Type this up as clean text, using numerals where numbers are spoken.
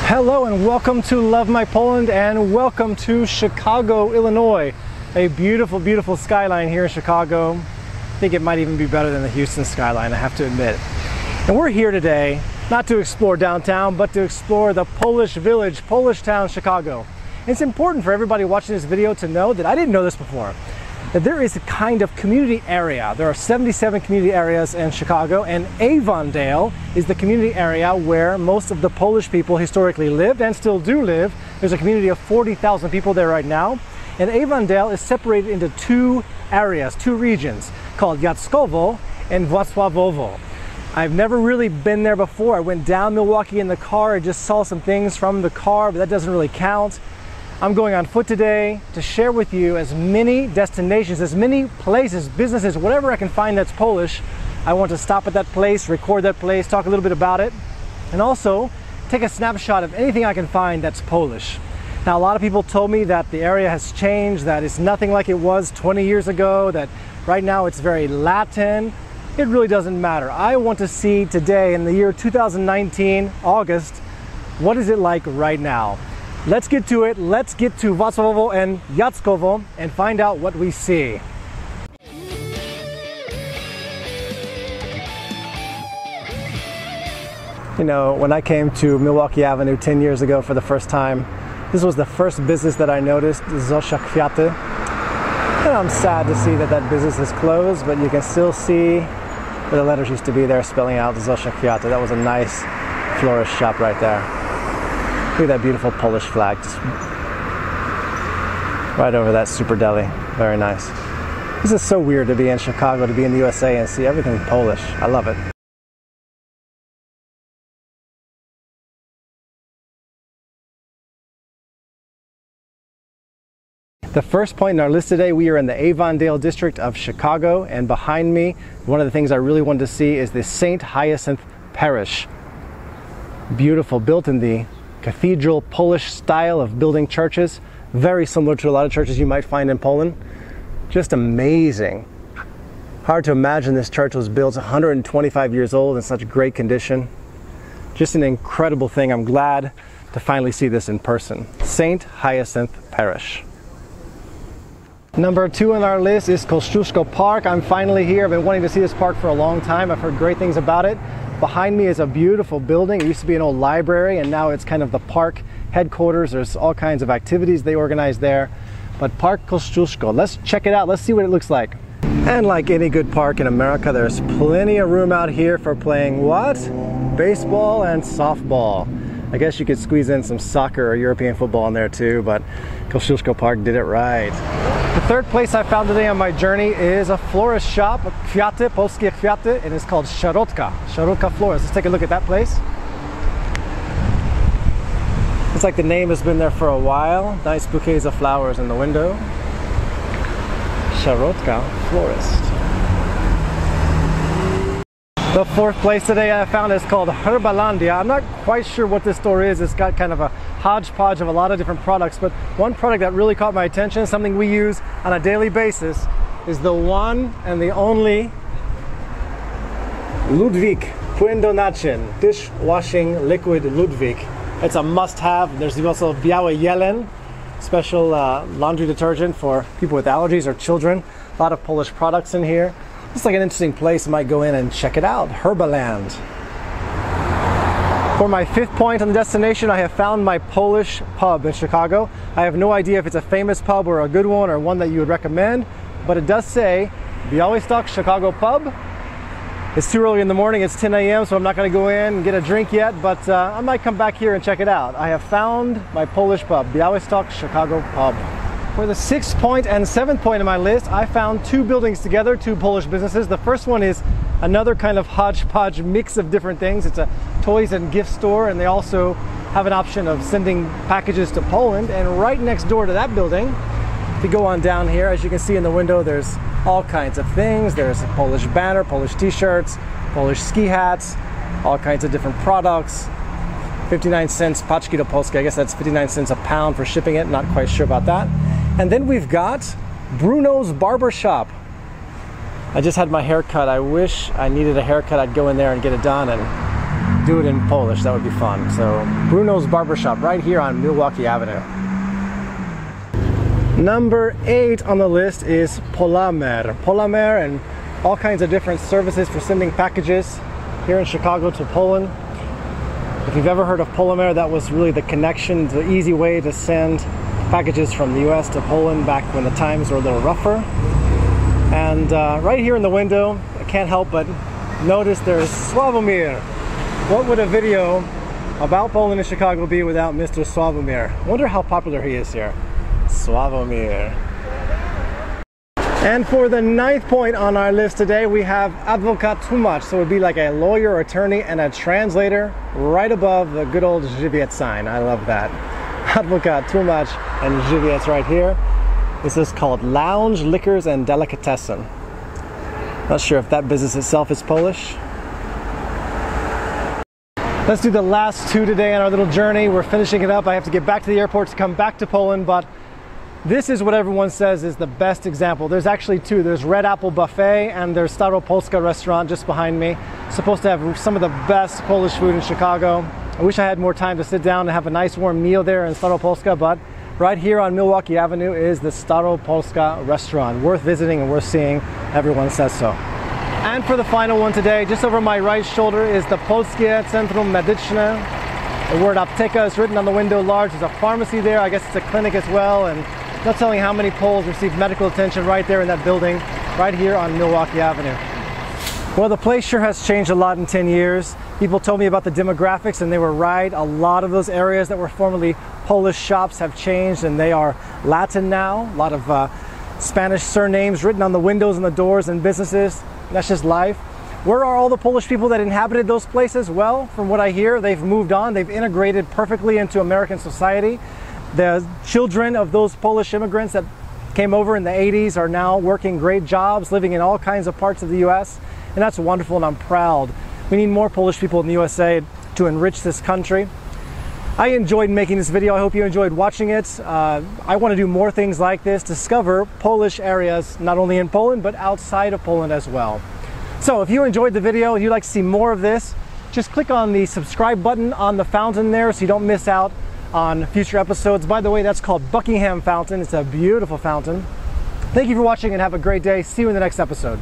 Hello and welcome to Love My Poland and welcome to Chicago, Illinois. A beautiful, beautiful skyline here in Chicago. I think it might even be better than the Houston skyline, I have to admit. And we're here today not to explore downtown, but to explore the Polish village, Polish town, Chicago. And it's important for everybody watching this video to know that I didn't know this before, that there is a kind of community area. There are 77 community areas in Chicago, and Avondale is the community area where most of the Polish people historically lived and still do live. There's a community of 40,000 people there right now. And Avondale is separated into two areas, two regions, called Jackowo and Włocławkowo. I've never really been there before. I went down Milwaukee in the car. I just saw some things from the car, but that doesn't really count. I'm going on foot today to share with you as many destinations, as many places, businesses, whatever I can find that's Polish. I want to stop at that place, record that place, talk a little bit about it, and also take a snapshot of anything I can find that's Polish. Now, a lot of people told me that the area has changed, that it's nothing like it was 20 years ago, that right now it's very Latin. It really doesn't matter. I want to see today, in the year 2019, August, what is it like right now? Let's get to it. Let's get to Włocławkowo and Jackowo and find out what we see. You know, when I came to Milwaukee Avenue 10 years ago for the first time, this was the first business that I noticed, Zosia Kwiaty. And I'm sad to see that that business is closed, but you can still see where the letters used to be there spelling out Zosia Kwiaty. That was a nice florist shop right there. Look at that beautiful Polish flag, just right over that super deli. Very nice. This is so weird to be in Chicago, to be in the USA and see everything Polish. I love it. The first point in our list today, we are in the Avondale district of Chicago, and behind me, one of the things I really wanted to see is the St. Hyacinth Parish. Beautiful, built in the cathedral Polish style of building churches, very similar to a lot of churches you might find in Poland. Just amazing. Hard to imagine this church was built 125 years old in such great condition. Just an incredible thing. I'm glad to finally see this in person. St. Hyacinth Parish. Number 2 on our list is Kościuszko Park. I'm finally here. I've been wanting to see this park for a long time. I've heard great things about it. Behind me is a beautiful building. It used to be an old library, and now it's kind of the park headquarters. There's all kinds of activities they organize there. But Park Kościuszko, let's check it out. Let's see what it looks like. And like any good park in America, there's plenty of room out here for playing what? Baseball and softball. I guess you could squeeze in some soccer or European football in there too, but Kościuszko Park did it right. The third place I found today on my journey is a florist shop, Kwiaty, Polskie Kwiaty, and it's called Shuttlecock Florist. Let's take a look at that place. Looks like the name has been there for a while. Nice bouquets of flowers in the window. Shuttlecock Florist. The fourth place today I found is called Blondie. I'm not quite sure what this store is. It's got kind of a hodgepodge of a lot of different products, but one product that really caught my attention, something we use on a daily basis, is the one and the only Ludwig Płyn do naczyń dishwashing liquid Ludwig. It's a must-have. There's also Biały Jeleń, special laundry detergent for people with allergies or children. A lot of Polish products in here. It's like an interesting place. I might go in and check it out. Herbaland. For my fifth point on the destination, I have found my Polish pub in Chicago. I have no idea if it's a famous pub or a good one or one that you would recommend, but it does say Białystok Chicago Pub. It's too early in the morning. It's 10 a.m., so I'm not going to go in and get a drink yet, but I might come back here and check it out. I have found my Polish pub, Białystok Chicago Pub. For the sixth point and seventh point on my list, I found two buildings together, two Polish businesses. The first one is another kind of hodgepodge mix of different things. It's a toys and gift store, and they also have an option of sending packages to Poland. And right next door to that building, if you go on down here, as you can see in the window, there's all kinds of things. There's a Polish banner, Polish t-shirts, Polish ski hats, all kinds of different products. 59 cents paczki do Polski. I guess that's 59 cents a pound for shipping it. Not quite sure about that. And then we've got Bruno's Barber Shop. I just had my hair cut. I wish I needed a haircut. I'd go in there and get it done and do it in Polish. That would be fun. So Bruno's Barbershop right here on Milwaukee Avenue. Number 8 on the list is Polamer. Polamer and all kinds of different services for sending packages here in Chicago to Poland. If you've ever heard of Polamer, that was really the connection, the easy way to send packages from the US to Poland back when the times were a little rougher. And right here in the window, I can't help but notice there's Sławomir. What would a video about Poland and Chicago be without Mr. Sławomir? I wonder how popular he is here. Sławomir. And for the 9th point on our list today, we have Vodka Too Much. So it would be like a lawyer, attorney, and a translator right above the good old Żywiec sign. I love that. Vodka Too Much and Żywiec right here. This is called Lounge, Liquors, and Delicatessen. Not sure if that business itself is Polish. Let's do the last 2 today on our little journey. We're finishing it up. I have to get back to the airport to come back to Poland, but this is what everyone says is the best example. There's actually 2. There's Red Apple Buffet and there's Storrow Polska restaurant just behind me. Supposed to have some of the best Polish food in Chicago. I wish I had more time to sit down and have a nice warm meal there in Storrow Polska, but right here on Milwaukee Avenue is the Storrow Polska restaurant. Worth visiting and worth seeing. Everyone says so. And for the final one today, just over my right shoulder is the Polskie Centrum Medyczne. The word apteka is written on the window large. There's a pharmacy there. I guess it's a clinic as well. And no telling how many Poles receive medical attention right there in that building, right here on Milwaukee Avenue. Well, the place sure has changed a lot in 10 years. People told me about the demographics and they were right. A lot of those areas that were formerly Polish shops have changed and they are Latin now. A lot of Spanish surnames written on the windows and the doors and businesses. That's just life. Where are all the Polish people that inhabited those places? Well, from what I hear, they've moved on. They've integrated perfectly into American society. The children of those Polish immigrants that came over in the 80s are now working great jobs, living in all kinds of parts of the US. And that's wonderful and I'm proud. We need more Polish people in the USA to enrich this country. I enjoyed making this video. I hope you enjoyed watching it. I want to do more things like this, discover Polish areas, not only in Poland, but outside of Poland as well. So if you enjoyed the video and you'd like to see more of this, just click on the subscribe button on the fountain there so you don't miss out on future episodes. By the way, that's called Buckingham Fountain. It's a beautiful fountain. Thank you for watching and have a great day. See you in the next episode.